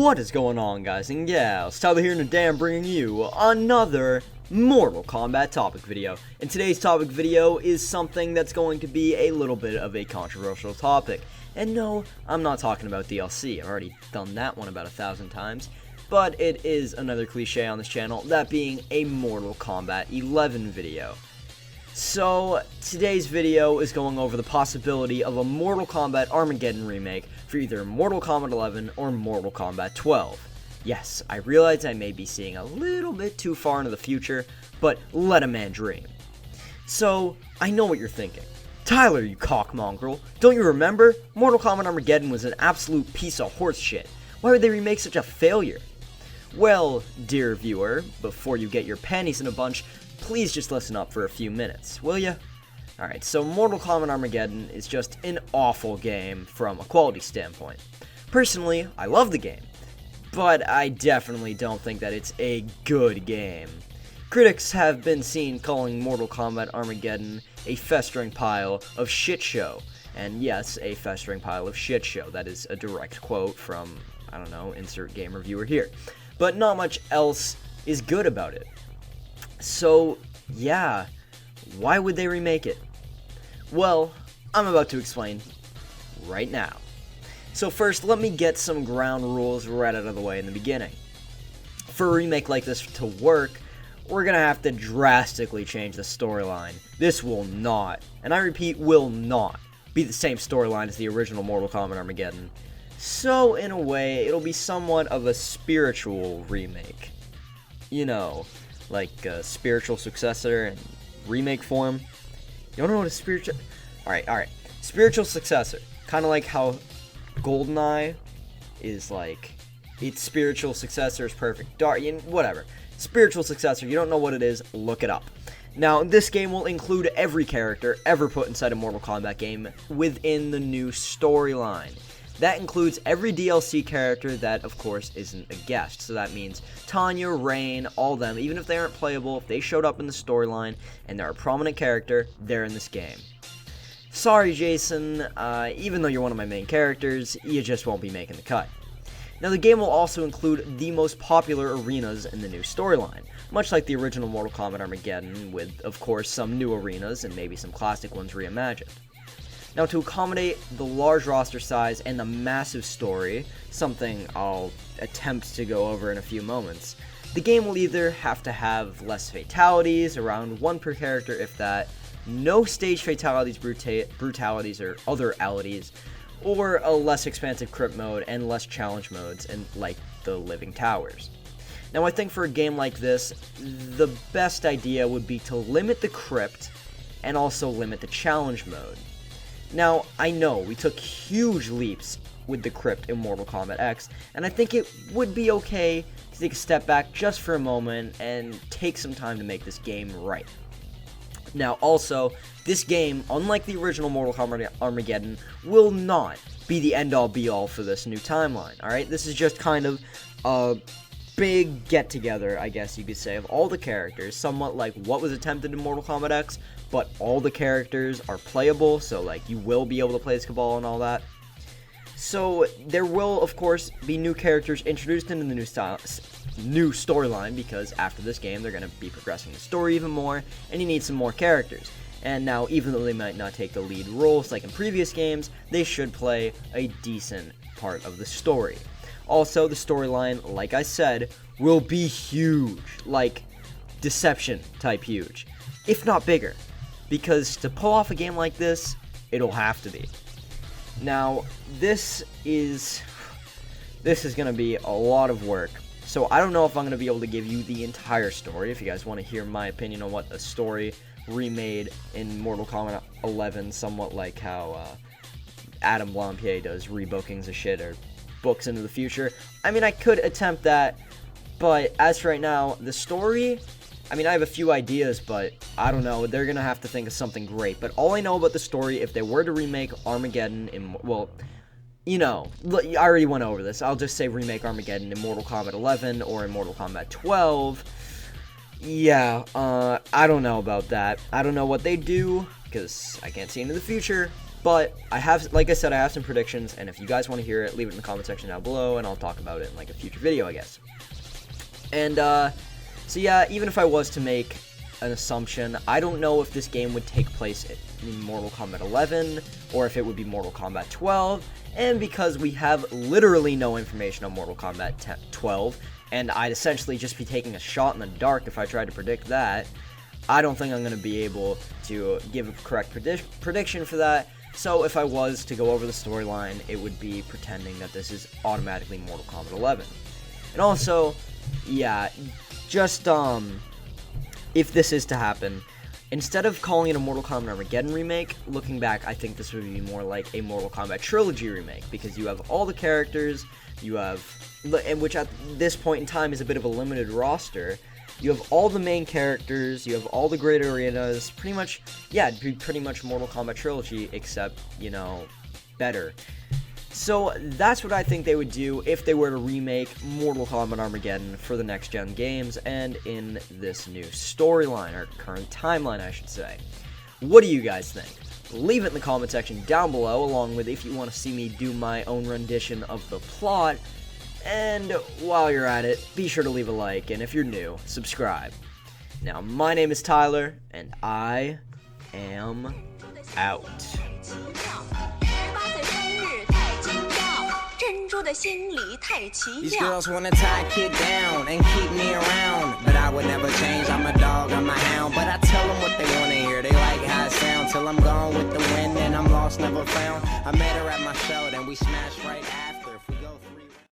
What is going on, guys and gals? Tyler here, and today I'm bringing you another Mortal Kombat topic video. And today's topic video is something that's going to be a little bit of a controversial topic. And no, I'm not talking about DLC. I've already done that one about 1,000 times. But it is another cliche on this channel, that being a Mortal Kombat 11 video. So, today's video is going over the possibility of a Mortal Kombat Armageddon remake for either Mortal Kombat 11 or Mortal Kombat 12. Yes, I realize I may be seeing a little bit too far into the future, but let a man dream. So, I know what you're thinking. Tyler, you cockmongrel, don't you remember? Mortal Kombat Armageddon was an absolute piece of horse shit. Why would they remake such a failure? Well, dear viewer, before you get your panties in a bunch, please just listen up for a few minutes, will ya? Alright, so Mortal Kombat Armageddon is just an awful game from a quality standpoint. Personally, I love the game, but I definitely don't think that it's a good game. Critics have been seen calling Mortal Kombat Armageddon a festering pile of shit show. And yes, a festering pile of shit show. That is a direct quote from, I don't know, insert game reviewer here. But not much else is good about it. So, yeah, why would they remake it? Well, I'm about to explain right now. So first, let me get some ground rules right out of the way in the beginning. For a remake like this to work, we're gonna have to drastically change the storyline. This will not, and I repeat, will not, be the same storyline as the original Mortal Kombat Armageddon. So, in a way, it'll be somewhat of a spiritual remake. You know, like a spiritual successor in remake form. You don't know what a spiritual... Alright. Spiritual successor. Kind of like how GoldenEye is like... Its spiritual successor is perfect. Dark, whatever. Spiritual successor. You don't know what it is, look it up. Now, this game will include every character ever put inside a Mortal Kombat game within the new storyline. That includes every DLC character that, of course, isn't a guest. So that means Tanya, Rain, all them, even if they aren't playable, if they showed up in the storyline and they're a prominent character, they're in this game. Sorry, Jason, even though you're one of my main characters, you just won't be making the cut. Now, the game will also include the most popular arenas in the new storyline, much like the original Mortal Kombat Armageddon, with, of course, some new arenas and maybe some classic ones reimagined. Now, to accommodate the large roster size and the massive story, something I'll attempt to go over in a few moments, the game will either have to have less fatalities, around 1 per character if that, no stage fatalities, brutalities, or other alities, or a less expansive crypt mode and less challenge modes, and like the Living Towers. Now, I think for a game like this, the best idea would be to limit the crypt and also limit the challenge mode. Now, I know we took huge leaps with the crypt in Mortal Kombat X, and I think it would be okay to take a step back just for a moment and take some time to make this game right. Now, also, this game, unlike the original Mortal Kombat Armageddon, will not be the end-all be-all for this new timeline, alright? This is just kind of a big get-together, I guess you could say, of all the characters, somewhat like what was attempted in Mortal Kombat X, but all the characters are playable, so like you will be able to play as Cabal and all that. So there will, of course, be new characters introduced into the new storyline, because after this game they're going to be progressing the story even more, and you need some more characters. And now, even though they might not take the lead roles like in previous games, they should play a decent part of the story. Also, the storyline, like I said, will be huge, like Deception type huge, if not bigger, because to pull off a game like this, it'll have to be. Now, this is going to be a lot of work, so I don't know if I'm going to be able to give you the entire story. If you guys want to hear my opinion on what a story remade in Mortal Kombat 11, somewhat like how Adam Blampier does rebookings of shit or books into the future, I mean, I could attempt that, but as for right now, the story, I mean, I have a few ideas, but I don't know, they're gonna have to think of something great. But all I know about the story, if they were to remake Armageddon in, well, you know, I already went over this, I'll just say remake Armageddon in Mortal Kombat 11 or in Mortal Kombat 12, yeah, I don't know about that. I don't know what they do, because I can't see into the future, But I have, like I said, I have some predictions, and if you guys want to hear it, leave it in the comment section down below, and I'll talk about it in like a future video, I guess. And so yeah, even if I was to make an assumption, I don't know if this game would take place in Mortal Kombat 11 or if it would be Mortal Kombat 12. And because we have literally no information on Mortal Kombat 12, and I'd essentially just be taking a shot in the dark if I tried to predict that, I don't think I'm going to be able to give a correct prediction for that. So if I was to go over the storyline, it would be pretending that this is automatically Mortal Kombat 11. And also, yeah, just, if this is to happen, instead of calling it a Mortal Kombat Armageddon remake, looking back, I think this would be more like a Mortal Kombat trilogy remake, because you have all the characters, you have, and which at this point in time is a bit of a limited roster. You have all the main characters, you have all the great arenas, pretty much, yeah, it'd be pretty much Mortal Kombat trilogy, except, you know, better. So that's what I think they would do if they were to remake Mortal Kombat Armageddon for the next-gen games and in this new storyline, or current timeline, I should say. What do you guys think? Leave it in the comment section down below, along with if you want to see me do my own rendition of the plot. And while you're at it, be sure to leave a like, and if you're new, subscribe. Now, my name is Tyler, and I am out. These girls wanna tie a kid down and keep me around, but I would never change. I'm a dog, I'm a hound, but I tell them what they wanna hear. They like how it sounds till I'm gone with the wind and I'm lost, never found. I met her at my show, then we smashed right after.